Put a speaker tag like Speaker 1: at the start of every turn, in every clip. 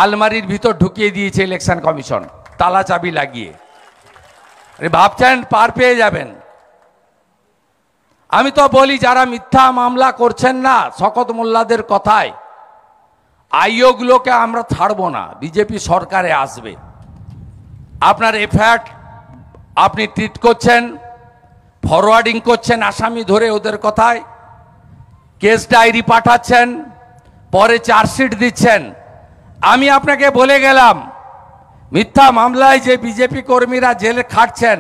Speaker 1: আলমারির ভিতর ঢুকিয়ে দিয়েছে ইলেকশন কমিশন তালা চাবি লাগিয়ে। ভাবছেন পার পেয়ে যাবেন? আমি তো বলি যারা মিথ্যা মামলা করছেন না শকত মোল্লাদের কথায়, আইওগুলোকে আমরা ছাড়বো না, বিজেপি সরকারে আসবে। আপনার এফআইআর আপনি ট্রিট করছেন, ফরওয়ার্ডিং করছেন আসামি ধরে ওদের কথায়, কেস ডায়েরি পাঠাচ্ছেন, পরে চার্জশিট দিচ্ছেন। আমি আপনাকে বলে গেলাম মিথ্যা মামলায় যে বিজেপি কর্মীরা জেলে খাটছেন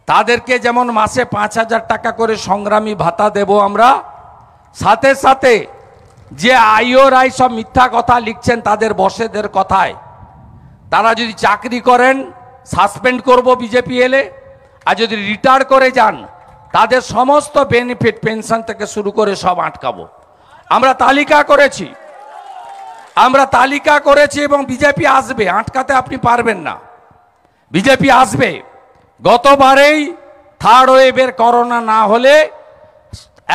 Speaker 1: তাদেরকে যেমন মাসে 5,000 টাকা করে সংগ্রামী ভাতা দেব আমরা, সাথে সাথে যে আইওরাই সব মিথ্যা কথা লিখছেন তাদের বসেদের কথায়, তারা যদি চাকরি করেন সাসপেন্ড করব বিজেপি এলে, আর যদি রিটায়ার করে যান তাদের সমস্ত বেনিফিট পেনশন থেকে শুরু করে সব আটকাবো। আমরা তালিকা করেছি এবং বিজেপি আসবে, আটকাতে আপনি পারবেন না, বিজেপি আসবে। গতবারেই থার্ড ওয়েভের করোনা না হলে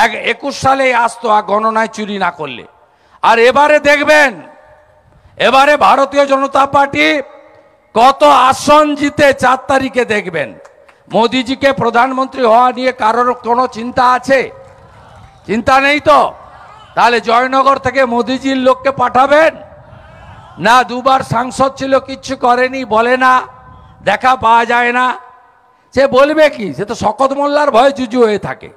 Speaker 1: 21 সালে আসতো গণনায় চুরি না করলে। আর এবারে দেখবেন, এবারে ভারতীয় জনতা পার্টি কত আসন জিতে 4 তারিখে দেখবেন। মোদিজিকে প্রধানমন্ত্রী হওয়া নিয়ে কারোর কোনো চিন্তা আছে? চিন্তা নেই তো? তাহলে জয়নগর থেকে মোদিজির লোককে পাঠাবেন না? 2বার সাংসদ ছিল, কিচ্ছু করেনি, বলে না, দেখা পাওয়া যায় না, সে বলবে কি? সে তো শকত মোল্লার ভয়ে জুজু হয়ে থাকে।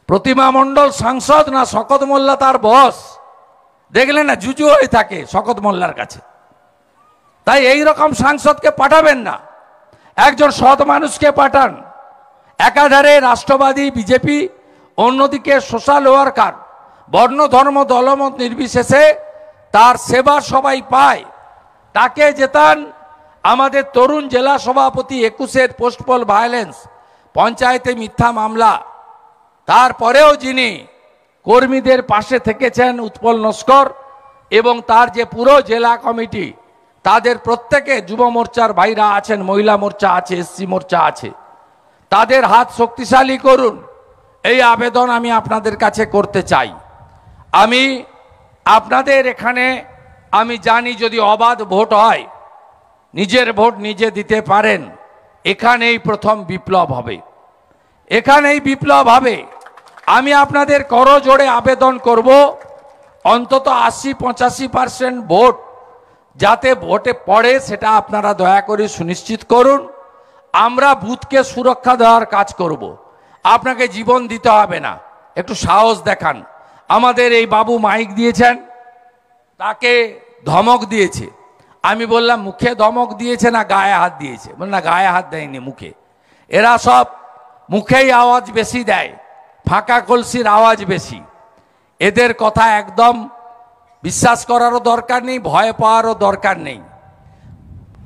Speaker 1: প্রতিমা মণ্ডল সাংসদ না শকত মোল্লা তার বস, দেখলেন না, জুজু হয়ে থাকে শকত মোল্লার কাছে। তাই এই রকম সাংসদকে পাঠাবেন না, একজন সৎ মানুষকে পাঠান। একাধারে রাষ্ট্রবাদী বিজেপি, অন্যদিকে সোশ্যাল ওয়ার্কার, বর্ণ ধর্ম দলমত নির্বিশেষে তার সেবা সবাই পায়, তাকে জেতান। আমাদের তরুণ জেলা সভাপতি 21-এর পোস্টপল ভায়োলেন্স, পঞ্চায়েতে মিথ্যা মামলা, তারপরেও যিনি কর্মীদের পাশে থেকেছেন উৎপল নস্কর এবং তার যে পুরো জেলা কমিটি, তাদের প্রত্যেকে, যুব মোর্চার ভাইরা আছেন, মহিলা মোর্চা আছে, এসসি মোর্চা আছে, তাদের হাত শক্তিশালী করুন। এই আবেদন আমি আপনাদের কাছে করতে চাই। আমি আপনাদের এখানে, আমি জানি যদি অবাধ ভোট হয়, নিজের ভোট নিজে দিতে পারেন, এখানেই প্রথম বিপ্লব হবে, এখানেই বিপ্লব হবে। আমি আপনাদের করজোড়ে আবেদন করব অন্তত 80-85% ভোট যাতে ভোটে পড়ে সেটা আপনারা দয়া করে সুনিশ্চিত করুন। আমরা বুথকে সুরক্ষা দেওয়ার কাজ করব। আপনাকে জীবন দিতে হবে না, একটু সাহস দেখান। আমাদের এই বাবু মাইক দিয়েছেন, তাকে ধমক দিয়েছে। আমি বললাম মুখে ধমক দিয়েছে না গায়ে হাত দিয়েছে? বল না, গায়ে হাত দেয়নি, মুখে। এরা সব মুখেই আওয়াজ বেশি দেয়, ফাঁকা কলসির আওয়াজ বেশি। এদের কথা একদম বিশ্বাস করারও দরকার নেই, ভয় পাওয়ারও দরকার নেই।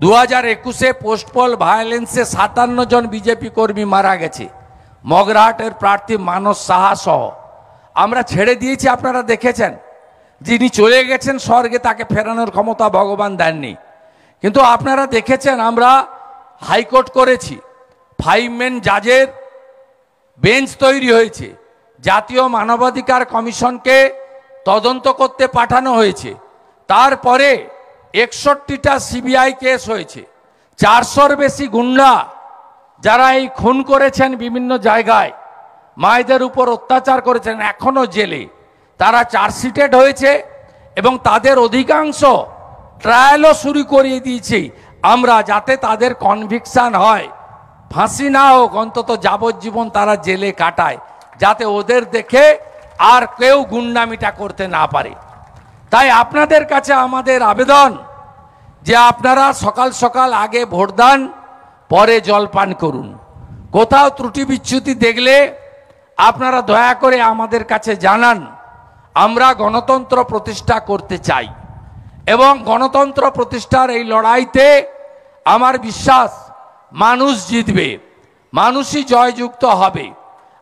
Speaker 1: 2021-এ পোস্টপল ভায়োলেন্সে 57 জন বিজেপি কর্মী মারা গেছে, মগরাহাটের প্রার্থী মানস সাহা সহ। আমরা ছেড়ে দিয়েছি, আপনারা দেখেছেন। যিনি চলে গেছেন স্বর্গে, তাকে ফেরানোর ক্ষমতা ভগবান দেননি, কিন্তু আপনারা দেখেছেন আমরা হাইকোর্ট করেছি, 5 মেন জাজের বেঞ্চ তৈরি হয়েছে, জাতীয় মানবাধিকার কমিশনকে তদন্ত করতে পাঠানো হয়েছে। তারপরে 61টা সিবিআই কেস হয়েছে, 400-র বেশি গুন্ডা যারা এই খুন করেছেন, বিভিন্ন জায়গায় মায়েদের উপর অত্যাচার করেছেন, এখনো জেলে, তারা চার্জশিটেড হয়েছে এবং তাদের অধিকাংশ ট্রায়ালও শুরু করিয়ে দিয়েছি আমরা, যাতে তাদের কনভিকশন হয়, ফাঁসি না হোক, অন্তত যাবজ্জীবন তারা জেলে কাটায়, যাতে ওদের দেখে আর কেউ গুন্ডামিটা করতে না পারে। তাই আপনাদের কাছে আমাদের আবেদন যে আপনারা সকাল সকাল আগে ভোট দান, পরে জলপান করুন। কোথাও ত্রুটি বিচ্যুতি দেখলে আপনারা দয়া করে আমাদের কাছে জানান। আমরা গণতন্ত্র প্রতিষ্ঠা করতে চাই এবং গণতন্ত্র প্রতিষ্ঠার এই লড়াইতে আমার বিশ্বাস মানুষ জিতবে, মানুষই জয়যুক্ত হবে।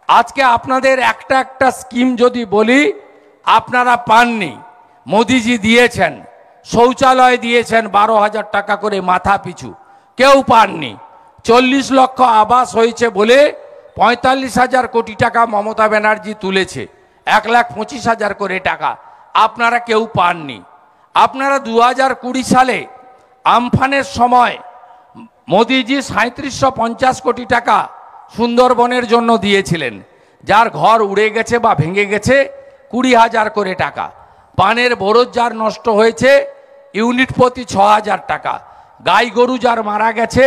Speaker 1: আজকে আপনাদের একটা একটা স্কিম যদি বলি, আপনারা পাননি। মোদিজি দিয়েছেন, শৌচালয় দিয়েছেন 12,000 টাকা করে মাথা পিছু, কেউ পাননি। 40 লক্ষ আবাস হয়েছে বলে 45,000 কোটি টাকা মমতা ব্যানার্জি তুলেছে, 1,25,000 করে টাকা, আপনারা কেউ পাননি। আপনারা 2020 সালে আমফানের সময় মোদিজি 3750 কোটি টাকা সুন্দরবনের জন্য দিয়েছিলেন, যার ঘর উড়ে গেছে বা ভেঙে গেছে 20,000 করে টাকা। পানের বরজ যার নষ্ট হয়েছে ইউনিট প্রতি 6,000 টাকা। গাই গরু যার মারা গেছে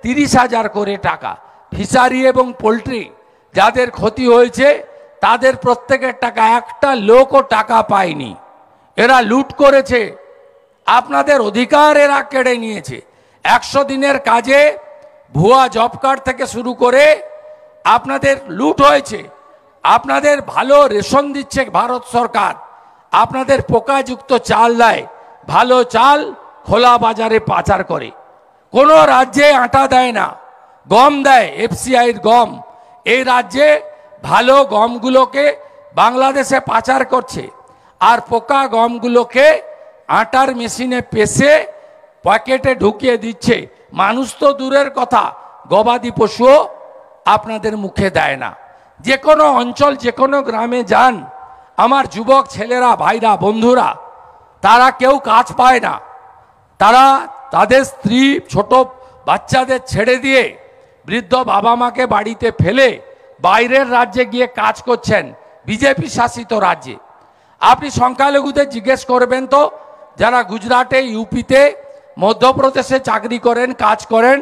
Speaker 1: 30,000 করে টাকা। ফিশারি এবং পোলট্রি যাদের ক্ষতি হয়েছে তাদের প্রত্যেকের টাকা, একটা লোকও টাকা পায়নি। এরা লুট করেছে, আপনাদের অধিকার এরা কেড়ে নিয়েছে। 100 দিনের কাজে ভুয়া জব কার্ড থেকে শুরু করে আপনাদের লুট হয়েছে। আপনাদের ভালো রেশন দিচ্ছে ভারত সরকার, আপনাদের পোকাযুক্ত চাল দেয়, ভালো চাল খোলা বাজারে পাচার করে। কোনো রাজ্যে আটা দেয় না, গম দেয়, এফসিআইয়ের গম। এই রাজ্যে ভালো গমগুলোকে বাংলাদেশে পাচার করছে, আর পোকা গমগুলোকে আটার মেশিনে পেষে পকেটে ঢুকিয়ে দিচ্ছে। মানুষ তো দূরের কথা, গবাদি পশুও আপনাদের মুখে দেয় না। যে কোনো অঞ্চল, যে কোনো গ্রামে যান, আমার যুবক ছেলেরা, ভাইরা, বন্ধুরা, তারা কেউ কাজ পায় না। তারা তাদের স্ত্রী, ছোট বাচ্চাদের ছেড়ে দিয়ে, বৃদ্ধ বাবা মাকে বাড়িতে ফেলে বাইরের রাজ্যে গিয়ে কাজ করছেন, বিজেপি শাসিত রাজ্যে। আপনি সংখ্যালঘুদের জিজ্ঞেস করবেন তো, যারা গুজরাটে, ইউপিতে, মধ্যপ্রদেশে চাকরি করেন, কাজ করেন,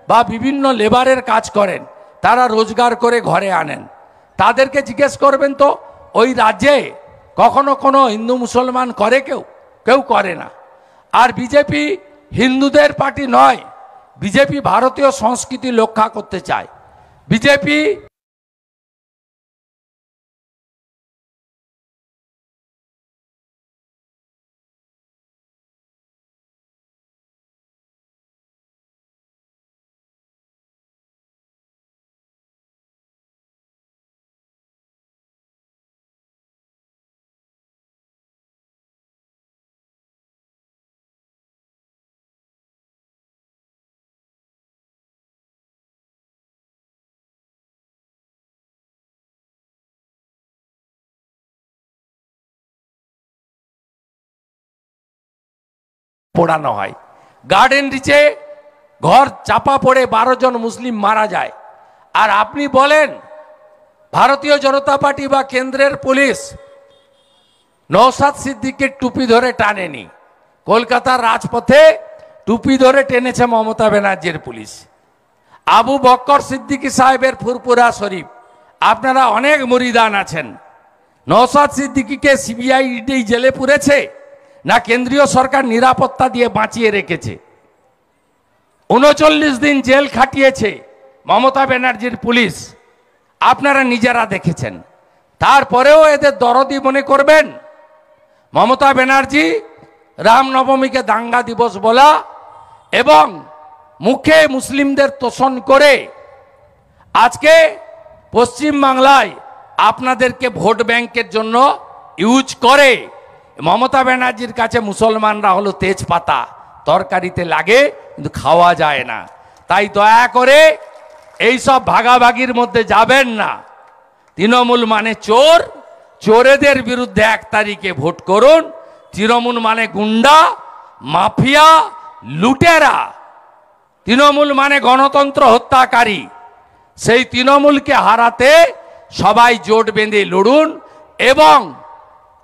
Speaker 1: বা বিভিন্ন লেবারের কাজ করেন, তারা রোজগার করে ঘরে আনেন, তাদেরকে জিজ্ঞেস করবেন তো ওই রাজ্যে কখনো কোনো হিন্দু মুসলমান করে? কেউ করে না। আর বিজেপি হিন্দুদের পার্টি নয়, বিজেপি ভারতীয় সংস্কৃতি রক্ষা করতে চায়। বিজেপি পোড়ানো হয়। গার্ডেন রিচে ঘর চাপা পড়ে 12 জন মুসলিম মারা যায়। আর আপনি বলেন ভারতীয় জনতা পার্টি বা কেন্দ্রের পুলিশ নওশাদ সিদ্দিকীর টুপি ধরে টানেনি। কলকাতার রাজপথে টুপি ধরে টেনেছে মমতা ব্যানার্জির পুলিশ। আবু বক্কর সিদ্দিকী সাহেবের ফুরপুরা শরীফ, আপনারা অনেক মুরিদান আছেন। নওশাদ সিদ্দিকীকে সিবিআই ইডি জেলে পুরেছে, না কেন্দ্রীয় সরকার নিরাপত্তা দিয়ে বাঁচিয়ে রেখেছে? 39 দিন জেল খাটিয়েছে মমতা ব্যানার্জির পুলিশ, আপনারা নিজেরা দেখেছেন। তারপরেও এদের দরদি মনে করবেন? মমতা ব্যানার্জি রামনবমীকে দাঙ্গা দিবস বলা এবং মুখে মুসলিমদের তোষণ করে আজকে পশ্চিম বাংলায় আপনাদেরকে ভোট ব্যাংকের জন্য ইউজ করে। মমতা ব্যানার্জির কাছে মুসলমানরা হলো তেজপাতা, তরকারিতে লাগে কিন্তু খাওয়া যায় না। তাই দয়া করে এই সব ভাগাভাগির মধ্যে যাবেন না। তৃণমূল মানে চোর, চোরেদের বিরুদ্ধে 1 তারিখে ভোট করুন। তৃণমূল মানে গুন্ডা, মাফিয়া, লুটেরা। তৃণমূল মানে গণতন্ত্র হত্যাকারী। সেই তৃণমূলকে হারাতে সবাই জোট বেঁধে লড়ুন। এবং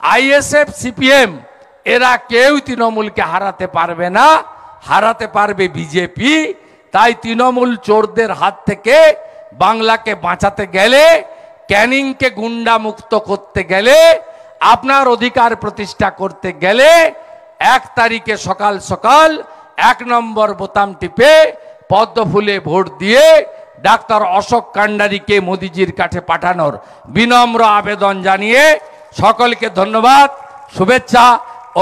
Speaker 1: আইএসএফ, সিপিএম এরা কেউ তৃণমূলকে হারাতে পারবে না, হারাতে পারবে বিজেপি। তাই তৃণমূল চোরদের হাত থেকে বাংলাকে বাঁচাতে গেলে, ক্যানিংকে গুন্ডা মুক্ত করতে গেলে, আপনার অধিকার প্রতিষ্ঠা করতে গেলে 1 তারিখে সকাল সকাল 1 নম্বর বোতাম টিপে পদ্ম ফুলে ভোট দিয়ে ডাক্তার অশোক কান্ডারিকে মোদিজির কাছে পাঠানোর বিনম্র আবেদন জানিয়ে সকলকে ধন্যবাদ, শুভেচ্ছা,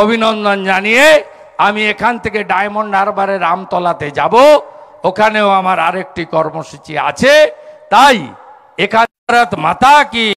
Speaker 1: অভিনন্দন জানিয়ে আমি এখান থেকে ডায়মন্ড হারবারে রামতলাতে যাব। ওখানেও আমার আরেকটি কর্মসূচি আছে। তাই এখানে ভারত মাতা কি